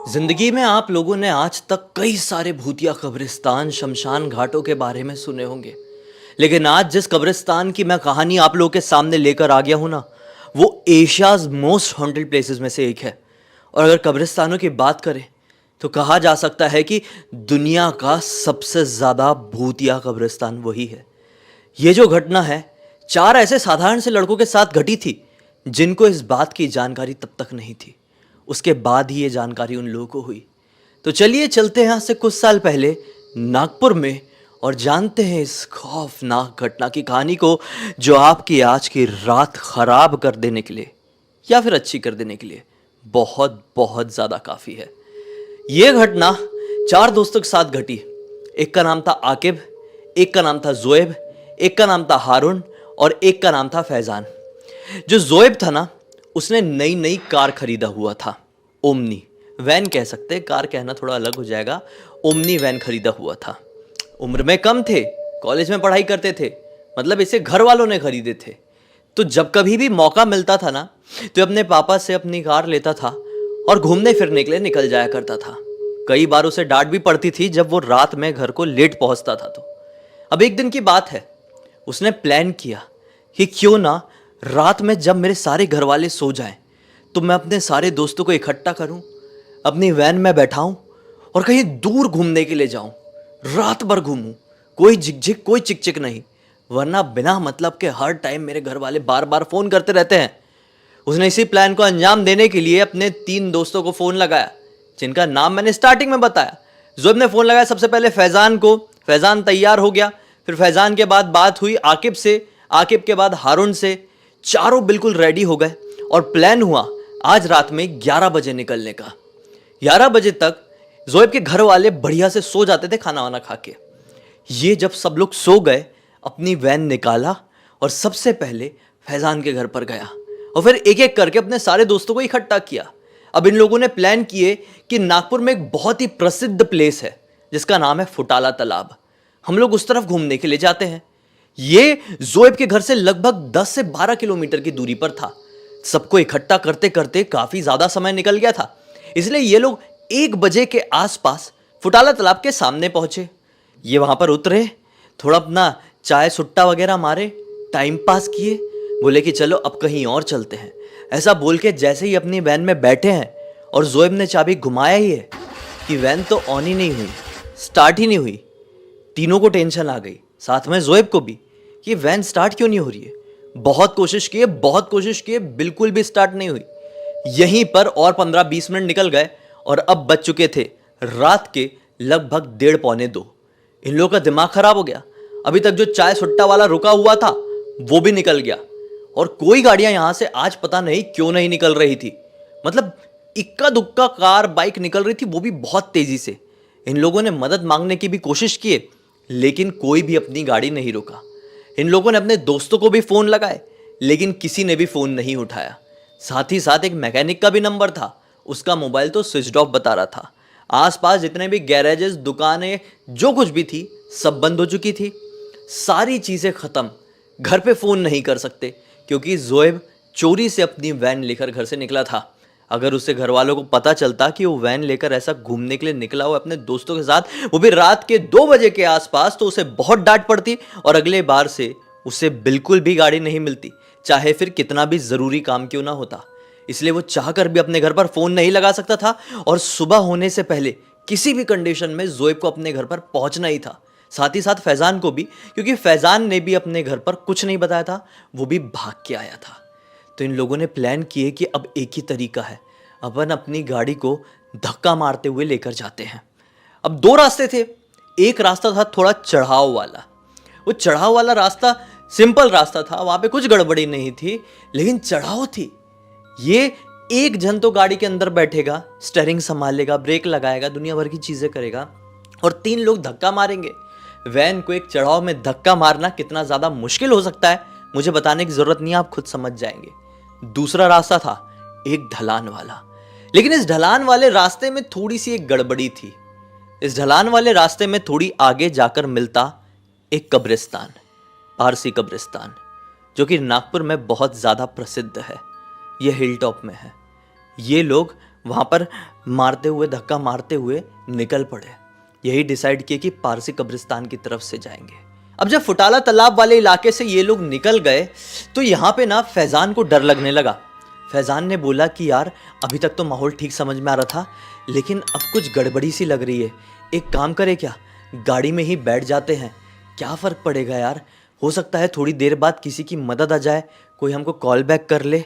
जिंदगी में आप लोगों ने आज तक कई सारे भूतिया कब्रिस्तान शमशान घाटों के बारे में सुने होंगे। लेकिन आज जिस कब्रिस्तान की मैं कहानी आप लोगों के सामने लेकर आ गया हूं ना, वो एशियाज मोस्ट हॉन्टेड प्लेसेस में से एक है। और अगर कब्रिस्तानों की बात करें तो कहा जा सकता है कि दुनिया का सबसे ज़्यादा भूतिया कब्रिस्तान वही है। ये जो घटना है, चार ऐसे साधारण से लड़कों के साथ घटी थी जिनको इस बात की जानकारी तब तक नहीं थी। उसके बाद ही ये जानकारी उन लोगों को हुई। तो चलिए चलते हैं यहाँ से कुछ साल पहले नागपुर में और जानते हैं इस खौफनाक घटना की कहानी को, जो आपकी आज की रात खराब कर देने के लिए या फिर अच्छी कर देने के लिए बहुत बहुत ज़्यादा काफ़ी है। ये घटना चार दोस्तों के साथ घटी। एक का नाम था आकिब, एक का नाम था जोएब, एक का नाम था हारून और एक का नाम था फैजान। जो जोएब था ना, उसने नई नई कार खरीदा हुआ था। ओमनी वैन कह सकते, कार कहना थोड़ा अलग हो जाएगा। ओमनी वैन खरीदा हुआ था। उम्र में कम थे, कॉलेज में पढ़ाई करते थे, मतलब इसे घर वालों ने खरीदे थे। तो जब कभी भी मौका मिलता था ना, तो अपने पापा से अपनी कार लेता था और घूमने फिरने के लिए निकल जाया करता था। कई बार उसे डांट भी पड़ती थी जब वो रात में घर को लेट पहुंचता था। तो अब एक दिन की बात है, उसने प्लान किया कि क्यों ना रात में जब मेरे सारे घर वाले सो जाएं तो मैं अपने सारे दोस्तों को इकट्ठा करूं, अपनी वैन में बैठाऊं और कहीं दूर घूमने के लिए जाऊं। रात भर घूमूं, कोई झिकझिक कोई चिकचिक नहीं, वरना बिना मतलब के हर टाइम मेरे घर वाले बार बार फोन करते रहते हैं। उसने इसी प्लान को अंजाम देने के लिए अपने तीन दोस्तों को फोन लगाया, जिनका नाम मैंने स्टार्टिंग में बताया। जोएब ने फोन लगाया सबसे पहले फैजान को। फैजान तैयार हो गया। फिर फैजान के बाद बात हुई आकिब से, आकिब के बाद हारून से। चारों बिल्कुल रेडी हो गए और प्लान हुआ आज रात में 11 बजे निकलने का। 11 बजे तक जोएब के घर वाले बढ़िया से सो जाते थे खाना वाना खा के। ये जब सब लोग सो गए, अपनी वैन निकाला और सबसे पहले फैजान के घर पर गया और फिर एक एक करके अपने सारे दोस्तों को इकट्ठा किया। अब इन लोगों ने प्लान किए कि नागपुर में एक बहुत ही प्रसिद्ध प्लेस है जिसका नाम है फुटाला तालाब। हम लोग उस तरफ घूमने के लिए जाते हैं। ये जोएब के घर से लगभग 10 से 12 किलोमीटर की दूरी पर था। सबको इकट्ठा करते करते काफी ज्यादा समय निकल गया था, इसलिए ये लोग 1 बजे के आसपास फुटाला तालाब के सामने पहुंचे। ये वहां पर उतरे, थोड़ा अपना चाय सुट्टा वगैरह मारे, टाइम पास किए, बोले कि चलो अब कहीं और चलते हैं। ऐसा बोल के जैसे ही अपनी वैन में बैठे हैं और जोएब ने चाबी घुमाया ही है कि वैन तो ऑन ही नहीं हुई, स्टार्ट ही नहीं हुई। तीनों को टेंशन आ गई, साथ में जोएब को भी, कि वैन स्टार्ट क्यों नहीं हो रही है। बहुत कोशिश किए, बिल्कुल भी स्टार्ट नहीं हुई। यहीं पर और 15-20 मिनट निकल गए और अब बज चुके थे रात के लगभग 1:30-1:45। इन लोगों का दिमाग खराब हो गया। अभी तक जो चाय सुट्टा वाला रुका हुआ था वो भी निकल गया और कोई गाड़ियां यहां से आज पता नहीं क्यों नहीं निकल रही थी। मतलब इक्का दुक्का कार बाइक निकल रही थी, वो भी बहुत तेजी से। इन लोगों ने मदद मांगने की भी कोशिश की, लेकिन कोई भी अपनी गाड़ी नहीं रुका। इन लोगों ने अपने दोस्तों को भी फोन लगाए, लेकिन किसी ने भी फोन नहीं उठाया। साथ ही साथ एक मैकेनिक का भी नंबर था, उसका मोबाइल तो स्विच ऑफ बता रहा था। आसपास जितने भी गैरेजेस, दुकानें, जो कुछ भी थी, सब बंद हो चुकी थी। सारी चीजें खत्म। घर पे फोन नहीं कर सकते क्योंकि जोएब चोरी से अपनी वैन लेकर घर से निकला था। अगर उससे घर वालों को पता चलता कि वो वैन लेकर ऐसा घूमने के लिए निकला हुआ अपने दोस्तों के साथ, वो भी रात के 2 बजे के आसपास, तो उसे बहुत डांट पड़ती और अगले बार से उसे बिल्कुल भी गाड़ी नहीं मिलती, चाहे फिर कितना भी जरूरी काम क्यों ना होता। इसलिए वो चाहकर भी अपने घर पर फोन नहीं लगा सकता था और सुबह होने से पहले किसी भी कंडीशन में जोएब को अपने घर पर पहुंचना ही था। साथ ही साथ फैजान को भी, क्योंकि फैजान ने भी अपने घर पर कुछ नहीं बताया था, वो भी भाग के आया था। तो इन लोगों ने प्लान किए कि अब एक ही तरीका है, अपन अपनी गाड़ी को धक्का मारते हुए लेकर जाते हैं। अब 2 रास्ते थे। एक रास्ता था थोड़ा चढ़ाव वाला। वो चढ़ाव वाला रास्ता सिंपल रास्ता था, वहां पे कुछ गड़बड़ी नहीं थी, लेकिन चढ़ाव थी। ये एक जन तो गाड़ी के अंदर बैठेगा, स्टीयरिंग संभालेगा, ब्रेक लगाएगा, दुनिया भर की चीजें करेगा, और 3 लोग धक्का मारेंगे। वैन को एक चढ़ाव में धक्का मारना कितना ज्यादा मुश्किल हो सकता है, मुझे बताने की जरूरत नहीं है, आप खुद समझ जाएंगे। दूसरा रास्ता था एक ढलान वाला, लेकिन इस ढलान वाले रास्ते में थोड़ी सी एक गड़बड़ी थी। इस ढलान वाले रास्ते में थोड़ी आगे जाकर मिलता एक कब्रिस्तान, पारसी कब्रिस्तान, जो कि नागपुर में बहुत ज्यादा प्रसिद्ध है। यह हिल टॉप में है। ये लोग वहाँ पर मारते हुए, धक्का मारते हुए निकल पड़े। यही डिसाइड किए कि पारसी कब्रिस्तान की तरफ से जाएंगे। अब जब फुटाला तालाब वाले इलाके से ये लोग निकल गए तो यहाँ पे ना फैज़ान को डर लगने लगा। फैज़ान ने बोला कि यार अभी तक तो माहौल ठीक समझ में आ रहा था, लेकिन अब कुछ गड़बड़ी सी लग रही है। एक काम करे क्या, गाड़ी में ही बैठ जाते हैं, क्या फ़र्क पड़ेगा यार, हो सकता है थोड़ी देर बाद किसी की मदद आ जाए, कोई हमको कॉल बैक कर ले।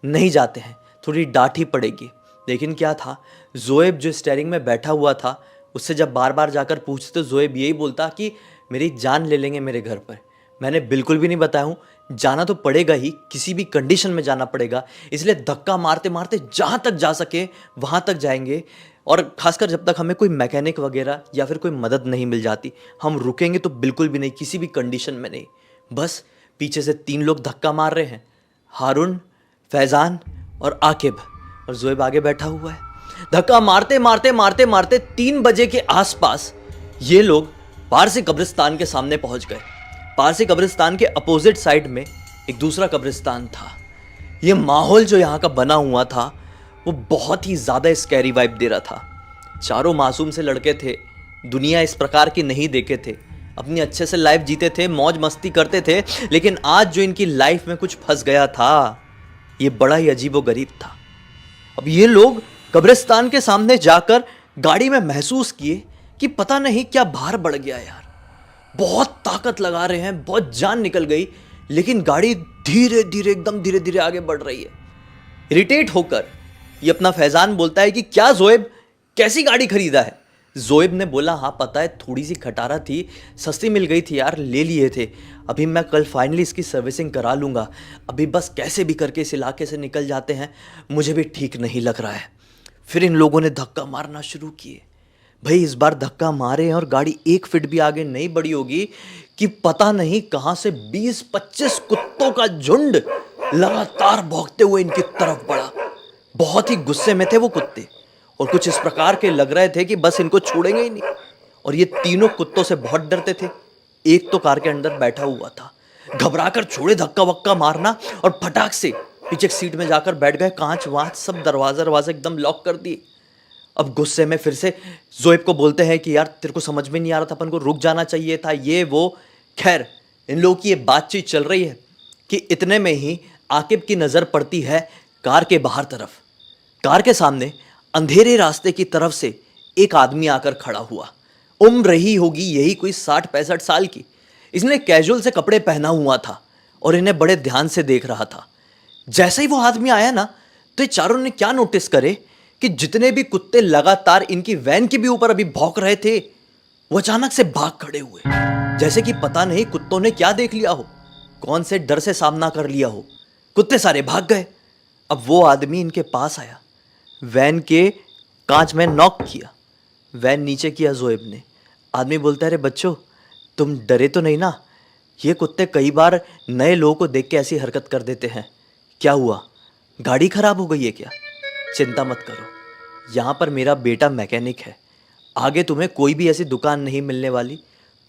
नहीं जाते हैं, थोड़ी डांट ही पड़ेगी। लेकिन क्या था, ज़ोएब जो स्टीयरिंग में बैठा हुआ था, उससे जब बार बार जाकर पूछते तो ज़ोएब यही बोलता कि मेरी जान ले लेंगे मेरे घर पर। मैंने बिल्कुल भी नहीं बताया हूँ, जाना तो पड़ेगा ही, किसी भी कंडीशन में जाना पड़ेगा, इसलिए धक्का मारते मारते जहाँ तक जा सके वहाँ तक जाएंगे। और खासकर जब तक हमें कोई मैकेनिक वगैरह या फिर कोई मदद नहीं मिल जाती, हम रुकेंगे तो बिल्कुल भी नहीं, किसी भी कंडीशन में नहीं। बस पीछे से 3 लोग धक्का मार रहे हैं, हारून, फैज़ान और आकिब, और ज़ोएब आगे बैठा हुआ है। धक्का मारते मारते मारते मारते 3 बजे के आसपास ये लोग पारसी कब्रिस्तान के सामने पहुंच गए। पारसी कब्रिस्तान के अपोजिट साइड में एक दूसरा कब्रिस्तान था। ये माहौल जो यहाँ का बना हुआ था वो बहुत ही ज़्यादा स्कैरी वाइब दे रहा था। चारों मासूम से लड़के थे, दुनिया इस प्रकार की नहीं देखे थे, अपनी अच्छे से लाइफ जीते थे, मौज मस्ती करते थे, लेकिन आज जो इनकी लाइफ में कुछ फंस गया था, ये बड़ा ही अजीबोगरीब था। अब ये लोग कब्रिस्तान के सामने जाकर गाड़ी में महसूस किए कि पता नहीं क्या भार बढ़ गया यार, बहुत ताकत लगा रहे हैं, बहुत जान निकल गई, लेकिन गाड़ी धीरे धीरे, एकदम धीरे धीरे आगे बढ़ रही है। इरिटेट होकर ये अपना फैज़ान बोलता है कि क्या ज़ोएब, कैसी गाड़ी खरीदा है? ज़ोएब ने बोला हाँ पता है, थोड़ी सी खटारा थी, सस्ती मिल गई थी यार, ले लिए थे। अभी मैं कल फाइनली इसकी सर्विसिंग करा लूँगा, अभी बस कैसे भी करके इस इलाके से निकल जाते हैं, मुझे भी ठीक नहीं लग रहा है। फिर इन लोगों ने धक्का मारना शुरू किए। भाई इस बार धक्का मारे हैं और गाड़ी 1 फीट भी आगे नहीं बढ़ी होगी कि पता नहीं कहाँ से 20-25 कुत्तों का झुंड लगातार भौंकते हुए इनकी तरफ बढ़ा। बहुत ही गुस्से में थे वो कुत्ते और कुछ इस प्रकार के लग रहे थे कि बस इनको छोड़ेंगे ही नहीं। और ये तीनों कुत्तों से बहुत डरते थे। एक तो कार के अंदर बैठा हुआ था, घबराकर छोड़े धक्का वक्का मारना और फटाक से पीछे सीट में जाकर बैठ गए। कांच वाँच सब दरवाजा एकदम लॉक कर दिए। अब गुस्से में फिर से ज़ोएब को बोलते हैं कि यार तेरे को समझ में नहीं आ रहा था, अपन को रुक जाना चाहिए था, ये वो। खैर इन लोगों की ये बातचीत चल रही है कि इतने में ही आकिब की नज़र पड़ती है कार के बाहर तरफ। कार के सामने अंधेरे रास्ते की तरफ से एक आदमी आकर खड़ा हुआ। उम्र रही होगी यही कोई 60-65 साल की। इसने कैजुअल से कपड़े पहना हुआ था और इन्हें बड़े ध्यान से देख रहा था। जैसे ही वो आदमी आया ना, तो ये चारों ने क्या नोटिस करे कि जितने भी कुत्ते लगातार इनकी वैन के भी ऊपर अभी भौंक रहे थे, वो अचानक से भाग खड़े हुए, जैसे कि पता नहीं कुत्तों ने क्या देख लिया हो, कौन से डर से सामना कर लिया हो। कुत्ते सारे भाग गए। अब वो आदमी इनके पास आया, वैन के कांच में नॉक किया। वैन नीचे किया ज़ोएब ने। आदमी बोलता है, अरे बच्चों तुम डरे तो नहीं ना? ये कुत्ते कई बार नए लोगों को देख के ऐसी हरकत कर देते हैं। क्या हुआ, गाड़ी खराब हो गई है क्या? चिंता मत करो, यहाँ पर मेरा बेटा मैकेनिक है, आगे तुम्हें कोई भी ऐसी दुकान नहीं मिलने वाली।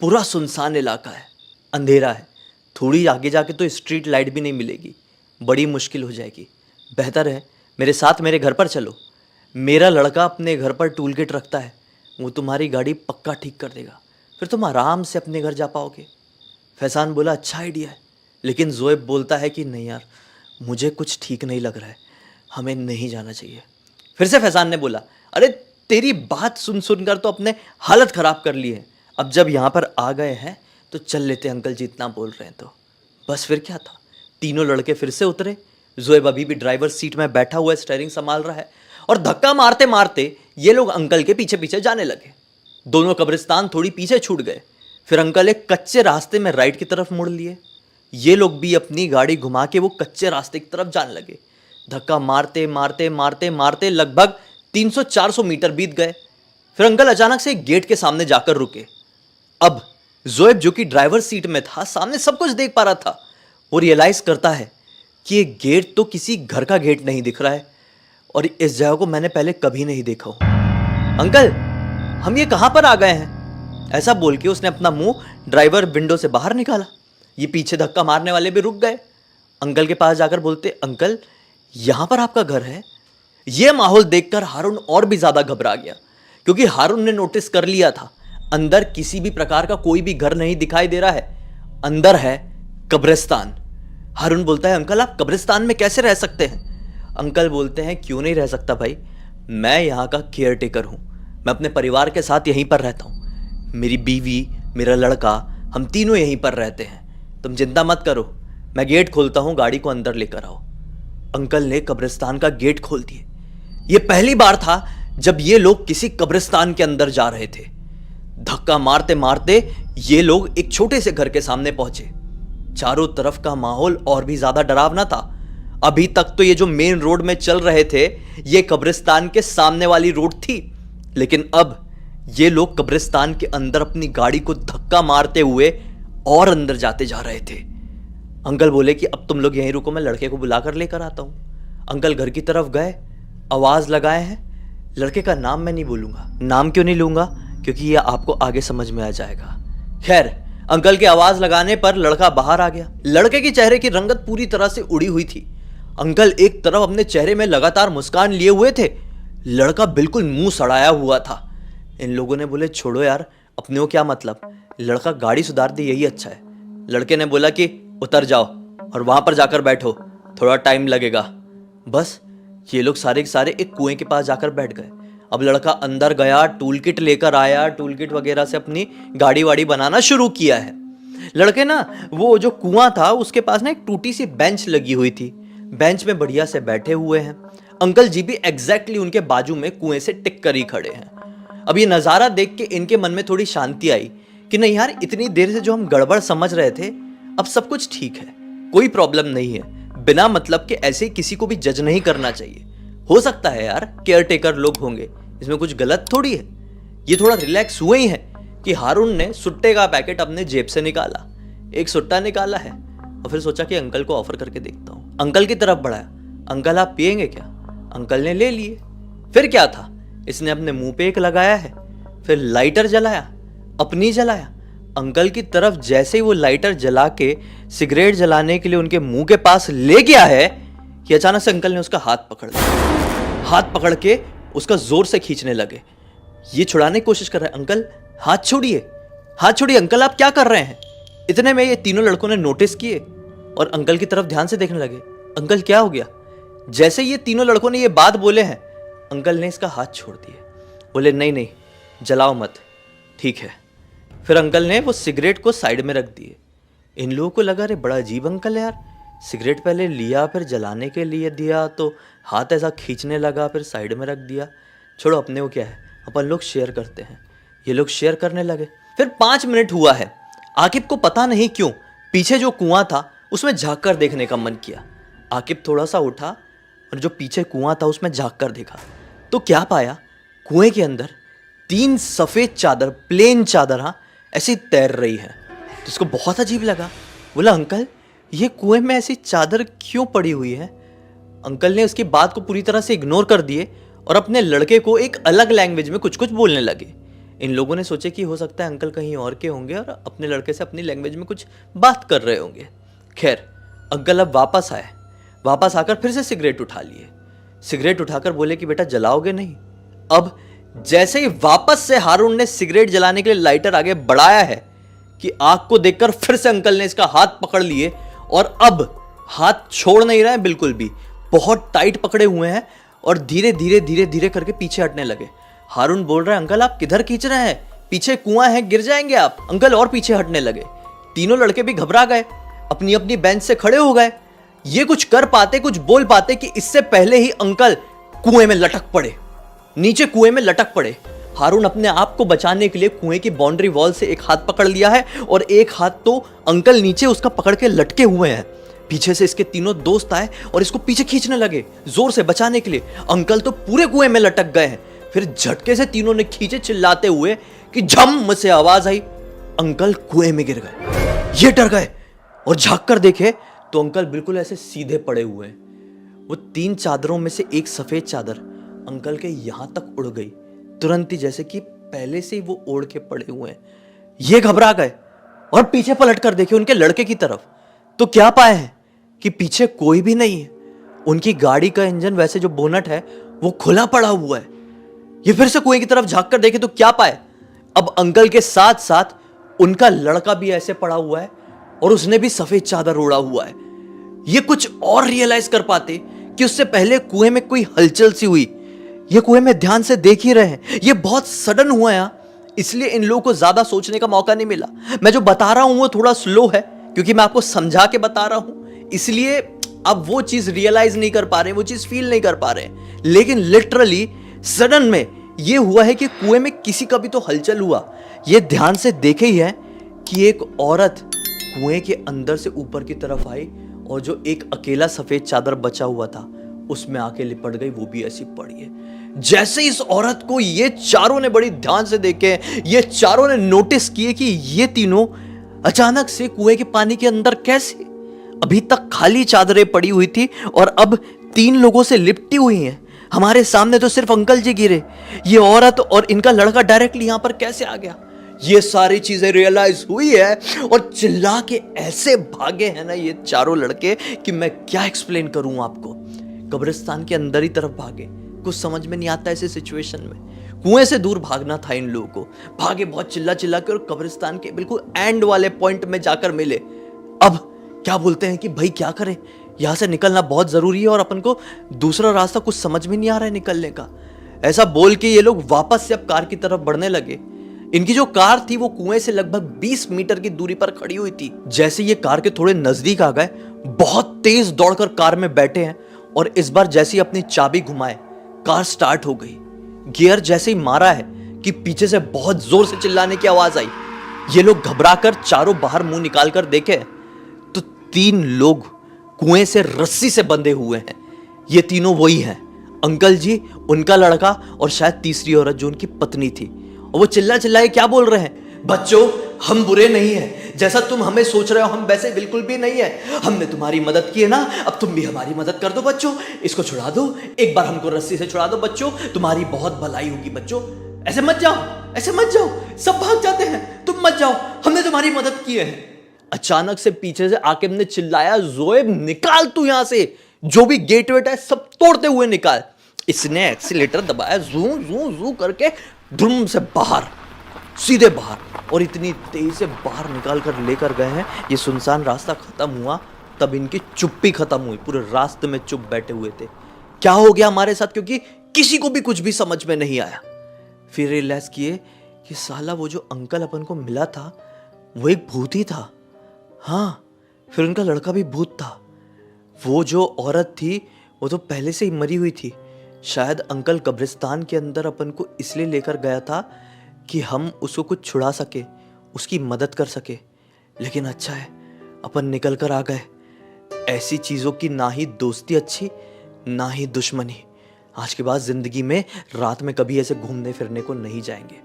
पूरा सुनसान इलाका है, अंधेरा है, थोड़ी आगे जाके तो स्ट्रीट लाइट भी नहीं मिलेगी, बड़ी मुश्किल हो जाएगी। बेहतर है मेरे साथ मेरे घर पर चलो, मेरा लड़का अपने घर पर टूल किट रखता है, वो तुम्हारी गाड़ी पक्का ठीक कर देगा, फिर तुम आराम से अपने घर जा पाओगे। फैज़ान बोला अच्छा आइडिया है, लेकिन ज़ोएब बोलता है कि नहीं यार, मुझे कुछ ठीक नहीं लग रहा है, हमें नहीं जाना चाहिए। फिर से फैज़ान ने बोला, अरे तेरी बात सुन सुनकर तो अपने हालत ख़राब कर ली है, अब जब यहाँ पर आ गए हैं तो चल लेते, अंकल जी इतना बोल रहे हैं तो। बस फिर क्या था, तीनों लड़के फिर से उतरे। ज़ोएब अभी भी ड्राइवर सीट में बैठा हुआ है, स्टीयरिंग संभाल रहा है, और धक्का मारते मारते ये लोग अंकल के पीछे पीछे जाने लगे। दोनों कब्रिस्तान थोड़ी पीछे छूट गए। फिर अंकल एक कच्चे रास्ते में राइट की तरफ मुड़ लिए। ये लोग भी अपनी गाड़ी घुमा के वो कच्चे रास्ते की तरफ जाने लगे। धक्का मारते मारते मारते मारते लगभग 300-400 मीटर बीत गए। फिर अंकल अचानक से एक गेट के सामने जाकर रुके। अब ज़ोएब जो कि ड्राइवर सीट में था, सामने सब कुछ देख पा रहा था। वो रियलाइज करता है कि ये गेट तो किसी घर का गेट नहीं दिख रहा है और इस जगह को मैंने पहले कभी नहीं देखा हो। अंकल हम ये कहाँ पर आ गए हैं? ऐसा बोल के उसने अपना मुंह ड्राइवर विंडो से बाहर निकाला। ये पीछे धक्का मारने वाले भी रुक गए। अंकल के पास जाकर बोलते, अंकल यहाँ पर आपका घर है? यह माहौल देखकर हारून और भी ज्यादा घबरा गया, क्योंकि हारून ने नोटिस कर लिया था अंदर किसी भी प्रकार का कोई भी घर नहीं दिखाई दे रहा है, अंदर है कब्रिस्तान। हारून बोलता है, अंकल आप कब्रिस्तान में कैसे रह सकते हैं? अंकल बोलते हैं, क्यों नहीं रह सकता भाई, मैं यहाँ का केयर टेकर हूँ, मैं अपने परिवार के साथ यहीं पर रहता हूँ, मेरी बीवी, मेरा लड़का, हम तीनों यहीं पर रहते हैं, तुम चिंता मत करो, मैं गेट खोलता हूँ, गाड़ी को अंदर लेकर आओ। अंकल ने कब्रिस्तान का गेट खोल दिए। ये पहली बार था जब ये लोग किसी कब्रिस्तान के अंदर जा रहे थे। धक्का मारते मारते ये लोग एक छोटे से घर के सामने पहुंचे। चारों तरफ का माहौल और भी ज्यादा डरावना था। अभी तक तो ये जो मेन रोड में चल रहे थे ये कब्रिस्तान के सामने वाली रोड थी, लेकिन अब ये लोग कब्रिस्तान के अंदर अपनी गाड़ी को धक्का मारते हुए और अंदर जाते जा रहे थे। अंकल बोले कि अब तुम लोग यहीं रुको, मैं लड़के को बुलाकर लेकर आता हूं। अंकल घर की तरफ गए, आवाज लगाए हैं। लड़के का नाम मैं नहीं बोलूंगा। नाम क्यों नहीं लूंगा? क्योंकि ये आपको आगे समझ में आ जाएगा। खैर, अंकल के आवाज लगाने पर लड़का बाहर आ गया। लड़के के चेहरे की रंगत पूरी तरह से उड़ी हुई थी। अंकल एक तरफ अपने चेहरे में लगातार मुस्कान लिए हुए थे, लड़का बिल्कुल मुंह सड़ाया हुआ था। इन लोगों ने बोले, छोड़ो यार, अपने को क्या मतलब, लड़का गाड़ी सुधार दे यही अच्छा है। लड़के ने बोला कि उतर जाओ और वहां पर जाकर बैठो, थोड़ा टाइम लगेगा। बस ये लोग सारे के सारे एक कुएं के पास जाकर बैठ गए। अब लड़का अंदर गया, टूल किट लेकर आया, टूल किट वगैरह से अपनी गाड़ी वाड़ी बनाना शुरू किया है। लड़के ना, वो जो कुआं था उसके पास ना एक टूटी सी बेंच लगी हुई थी, बेंच में बढ़िया से बैठे हुए हैं। अंकल जी भी एग्जैक्टली उनके बाजू में कुएं से टिक कर ही खड़े हैं। अब ये नजारा देख के इनके मन में थोड़ी शांति आई कि नहीं यार, इतनी देर से जो हम गड़बड़ समझ रहे थे अब सब कुछ ठीक है, कोई प्रॉब्लम नहीं है। बिना मतलब के ऐसे किसी को भी जज नहीं करना चाहिए। हो सकता है यार केयर टेकर लोग होंगे, इसमें कुछ गलत थोड़ी है। ये थोड़ा रिलैक्स हुए ही है कि हारून ने सुट्टे का पैकेट अपने जेब से निकाला, एक सुट्टा निकाला है और फिर सोचा कि अंकल को ऑफर करके देखता हूँ। अंकल की तरफ बढ़ाया, अंकल आप पिएंगे क्या? अंकल ने ले लिए। फिर क्या था, इसने अपने मुंह पे एक लगाया है, फिर लाइटर जलाया, अपनी जलाया। अंकल की तरफ जैसे ही वो लाइटर जला के सिगरेट जलाने के लिए उनके मुंह के पास ले गया है कि अचानक से अंकल ने उसका हाथ पकड़ लिया। हाथ पकड़ के उसका जोर से खींचने लगे। ये छुड़ाने की कोशिश कर रहे हैं, अंकल हाथ छोड़िए, हाथ छोड़िए, अंकल आप क्या कर रहे हैं? इतने में ये तीनों लड़कों ने नोटिस किए और अंकल की तरफ ध्यान से देखने लगे। अंकल क्या हो गया? जैसे ये तीनों लड़कों ने ये बात बोले हैं, अंकल ने इसका हाथ छोड़ दिए। बोले नहीं नहीं, जलाओ मत, ठीक है। फिर अंकल ने वो सिगरेट को साइड में रख दिए। इन लोगों को लगा, अरे बड़ा अजीब अंकल है यार, सिगरेट पहले लिया फिर जलाने के लिए दिया तो हाथ ऐसा खींचने लगा, फिर साइड में रख दिया। छोड़ो, अपने को क्या है, अपन लोग शेयर करते हैं। ये लोग शेयर करने लगे। फिर 5 मिनट हुआ है। आकिब को पता नहीं क्यों पीछे जो कुआं था उसमें झांक कर देखने का मन किया। आकिब थोड़ा सा उठा और जो पीछे कुआं था उसमें झांक कर देखा तो क्या पाया, कुएं के अंदर 3 सफेद चादर, प्लेन चादर, हाँ, ऐसी तैर रही है। तो इसको बहुत अजीब लगा। बोला, अंकल ये कुएं में ऐसी चादर क्यों पड़ी हुई है? अंकल ने उसकी बात को पूरी तरह से इग्नोर कर दिए और अपने लड़के को एक अलग लैंग्वेज में कुछ कुछ बोलने लगे। इन लोगों ने सोचे कि हो सकता है अंकल कहीं और के होंगे और अपने लड़के से अपनी लैंग्वेज में कुछ बात कर रहे होंगे। खैर, अंकल अब वापस आए। वापस आकर फिर से सिगरेट उठा लिए। सिगरेट उठाकर बोले कि बेटा जलाओगे नहीं? अब जैसे ही वापस से हारून ने सिगरेट जलाने के लिए लाइटर आगे बढ़ाया है कि आग को देखकर फिर से अंकल ने इसका हाथ पकड़ लिए और अब हाथ छोड़ नहीं रहे हैं बिल्कुल भी, बहुत टाइट पकड़े हुए हैं और धीरे धीरे धीरे धीरे करके पीछे हटने लगे। हारून बोल रहा है, अंकल आप किधर खींच रहे हैं, पीछे कुआं है, गिर जाएंगे आप। अंकल और पीछे हटने लगे। तीनों लड़के भी घबरा गए, अपनी अपनी बेंच से खड़े हो गए। ये कुछ कर पाते, कुछ बोल पाते कि इससे पहले ही अंकल कुएं में लटक पड़े, नीचे कुएं में लटक पड़े। हारून अपने आप को बचाने के लिए कुएं की बाउंड्री वॉल से एक हाथ पकड़ लिया है और एक हाथ तो अंकल नीचे उसका पकड़ के लटके हुए हैं। पीछे से इसके तीनों दोस्त आए और इसको पीछे खींचने लगे जोर से बचाने के लिए। अंकल तो पूरे कुएं में लटक गए हैं। फिर झटके से तीनों ने खींचे, चिल्लाते हुए कि झम से आवाज आई, अंकल कुएं में गिर गए। ये डर गए और झांक कर देखे तो अंकल बिल्कुल ऐसे सीधे पड़े हुए हैं। वो 3 चादरों में से एक सफेद चादर अंकल के यहां तक उड़ गई, तुरंत ही, जैसे कि पहले से ही वो ओढ़ के पड़े हुए हैं। ये घबरा गए और पीछे पलट कर देखे उनके लड़के की तरफ तो क्या पाए हैं कि पीछे कोई भी नहीं है। उनकी गाड़ी का इंजन, वैसे जो बोनट है वो खुला पड़ा हुआ है। ये फिर से कुएं की तरफ झांक कर देखे तो क्या पाए, अब अंकल के साथ साथ उनका लड़का भी ऐसे पड़ा हुआ है और उसने भी सफेद चादर ओढ़ा हुआ है। ये कुछ और रियलाइज कर पाते कि उससे पहले कुएं में कोई हलचल सी हुई। ये कुएं में ध्यान से देख ही रहे हैं, ये बहुत सडन हुआ है, इसलिए इन लोगों को ज्यादा सोचने का मौका नहीं मिला। मैं जो बता रहा हूं वो थोड़ा स्लो है क्योंकि मैं आपको समझा के बता रहा हूं, इसलिए अब वो चीज रियलाइज नहीं कर पा रहे, वो चीज फील नहीं कर पा रहे। लेकिन लिटरली सडन में ये हुआ है कि कुएं में किसी का भी तो हलचल हुआ। ये ध्यान से देखे ही है कि एक औरत कुएं के अंदर से ऊपर की तरफ आई और जो एक अकेला सफेद चादर बचा हुआ था उसमें आके लिपट गई, वो भी ऐसी पड़ी है। जैसे इस औरत को ये चारों ने बड़ी ध्यान से देखे, ये चारों ने नोटिस किए कि ये तीनों अचानक से कुएं के पानी के अंदर कैसे। अभी तक खाली चादरें पड़ी हुई थी और अब 3 लोगों से लिपटी हुई हैं। हमारे सामने तो सिर्फ अंकल जी गिरे, ये औरत और इनका लड़का डायरेक्टली यहां पर कैसे आ गया। ये सारी चीजें रियलाइज हुई है और चिल्ला के ऐसे भागे हैं ना ये चारों लड़के कि मैं क्या एक्सप्लेन करूं आपको। कब्रिस्तान के अंदर ही तरफ भागे, कुछ समझ में नहीं आता ऐसे सिचुएशन में। कुएं से दूर भागना था इन लोगों को, भागे बहुत चिल्ला चिल्ला के और कब्रिस्तान के बिल्कुल एंड वाले पॉइंट में जाकर मिले। अब क्या बोलते हैं कि भाई क्या करें, यहां से निकलना बहुत जरूरी है और अपन को दूसरा रास्ता कुछ समझ में नहीं आ रहा है निकलने का। ऐसा बोल के ये लोग वापस से अब कार की तरफ बढ़ने लगे। इनकी जो कार थी वो कुएं से लगभग 20 मीटर की दूरी पर खड़ी हुई थी। जैसे ये कार के थोड़े नजदीक आ गए, बहुत तेज दौड़कर कार में बैठे हैं और इस बार जैसे ही अपनी चाबी घुमाए कार स्टार्ट हो गई। गियर जैसे ही मारा है कि पीछे से बहुत जोर से चिल्लाने की आवाज आई। ये लोग घबराकर चारों बाहर मुंह निकाल कर देखे तो 3 लोग कुएं से रस्सी से बंधे हुए हैं। ये तीनों वही हैं, अंकल जी, उनका लड़का और शायद तीसरी औरत जो उनकी पत्नी थी। और वो चिल्ला चिल्लाए क्या बोल रहे हैं, बच्चों हम बुरे नहीं हैं, जैसा तुम हमें सोच रहे हो हम वैसे बिल्कुल भी नहीं है। हमने तुम्हारी मदद की है ना, अब तुम भी हमारी मदद कर दो बच्चों, इसको छुड़ा दो, एक बार हमको रस्सी से छुड़ा दो बच्चों, तुम्हारी बहुत भलाई होगी बच्चों। ऐसे मत जाओ, ऐसे मत जाओ, सब भाग जाते हैं, तुम मत जाओ, हमने तुम्हारी मदद की है। अचानक से पीछे से आकिब ने चिल्लाया, जोएब निकाल तू यहां से, जो भी गेट वेट है सब तोड़ते हुए निकाल। इसने एक्सीलेटर दबाया, जू जू जू करके धुम से बाहर, सीधे बाहर, और इतनी तेजी से बाहर निकाल कर लेकर गए हैं। ये सुनसान रास्ता खत्म हुआ तब इनकी चुप्पी खत्म हुई, पूरे रास्ते में चुप बैठे हुए थे। क्या हो गया हमारे साथ, क्योंकि किसी को भी कुछ भी समझ में नहीं आया। फिर रियलाइज किए कि साला वो जो अंकल अपन को मिला था वो एक भूत ही था। हाँ, फिर उनका लड़का भी भूत था। वो जो औरत थी वो तो पहले से ही मरी हुई थी। शायद अंकल कब्रिस्तान के अंदर अपन को इसलिए लेकर गया था कि हम उसको कुछ छुड़ा सके, उसकी मदद कर सके। लेकिन अच्छा है अपन निकल कर आ गए। ऐसी चीज़ों की ना ही दोस्ती अच्छी ना ही दुश्मनी। आज के बाद ज़िंदगी में रात में कभी ऐसे घूमने फिरने को नहीं जाएंगे।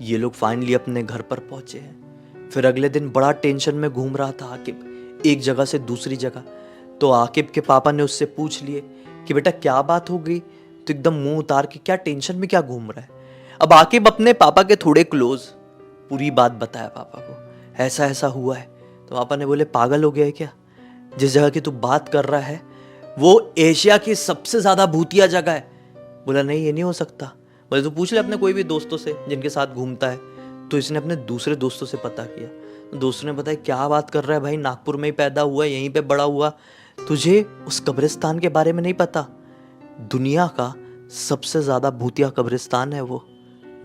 ये लोग फाइनली अपने घर पर पहुंचे हैं। फिर अगले दिन बड़ा टेंशन में घूम रहा था आकिब, एक जगह से दूसरी जगह। तो आकिब के पापा ने उससे पूछ लिए कि बेटा क्या बात हो गई, तो एकदम मुंह उतार के क्या टेंशन में क्या घूम रहा है। अब आकिब अपने पापा के थोड़े क्लोज पूरी बात बताया पापा को, ऐसा ऐसा हुआ है। तो पापा ने बोले पागल हो गया है क्या, जिस जगह की तू बात कर रहा है वो एशिया की सबसे ज्यादा भूतिया जगह है। बोला नहीं ये नहीं हो सकता। बोले तू पूछ ले अपने कोई भी दोस्तों से जिनके साथ घूमता है। तो इसने अपने दूसरे दोस्तों से पता किया। दोस्तों ने बताया क्या बात कर रहा है भाई, नागपुर में ही पैदा हुआ, यहीं पे बड़ा हुआ, तुझे उस कब्रिस्तान के बारे में नहीं पता। दुनिया का सबसे ज्यादा भूतिया कब्रिस्तान है वो।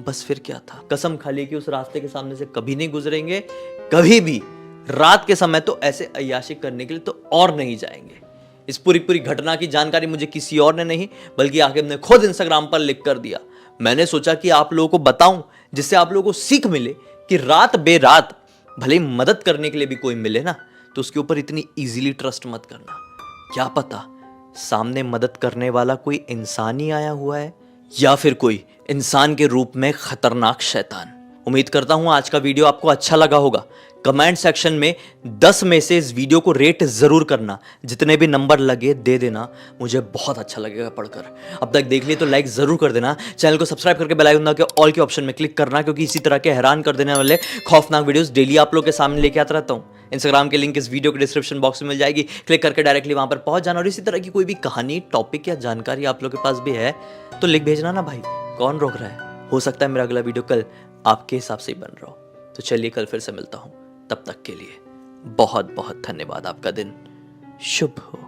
बस फिर क्या था, कसम खा ली कि उस रास्ते के सामने से कभी नहीं गुजरेंगे, कभी भी। रात के समय तो ऐसे अय्याशी करने के लिए तो और नहीं जाएंगे। इस पूरी घटना की जानकारी मुझे किसी और ने नहीं बल्कि आकिब ने खुद इंस्टाग्राम पर लिख कर दिया। मैंने सोचा कि आप लोगों को बताऊं जिससे आप लोगों को सीख मिले कि रात बेरात भले ही मदद करने के लिए भी कोई मिले ना तो उसके ऊपर इतनी इजीली ट्रस्ट मत करना। क्या पता सामने मदद करने वाला कोई इंसान ही आया हुआ है या फिर कोई इंसान के रूप में खतरनाक शैतान। उम्मीद करता हूं आज का वीडियो आपको अच्छा लगा होगा। कमेंट सेक्शन में 10 में से इस वीडियो को रेट जरूर करना, जितने भी नंबर लगे दे देना, मुझे बहुत अच्छा लगेगा पढ़कर। अब तक देख लिए तो लाइक जरूर कर देना, चैनल को सब्सक्राइब करके बेल आइकन दबा के ऑल के ऑप्शन में क्लिक करना, क्योंकि इसी तरह के हैरान कर देने वाले खौफनाक वीडियोस डेली आप लोग के सामने लेके आता रहता हूँ। इंस्टाग्राम की लिंक इस वीडियो के डिस्क्रिप्शन बॉक्स में मिल जाएगी, क्लिक करके डायरेक्टली वहां पर पहुंच जाना। और इसी तरह की कोई भी कहानी, टॉपिक या जानकारी आप लोग के पास भी है तो लिख भेजना ना भाई, कौन रोक रहा है। हो सकता है मेरा अगला वीडियो कल आपके हिसाब से ही बन रहा हो। तो चलिए कल फिर से मिलता हूं, तब तक के लिए बहुत बहुत धन्यवाद। आपका दिन शुभ हो।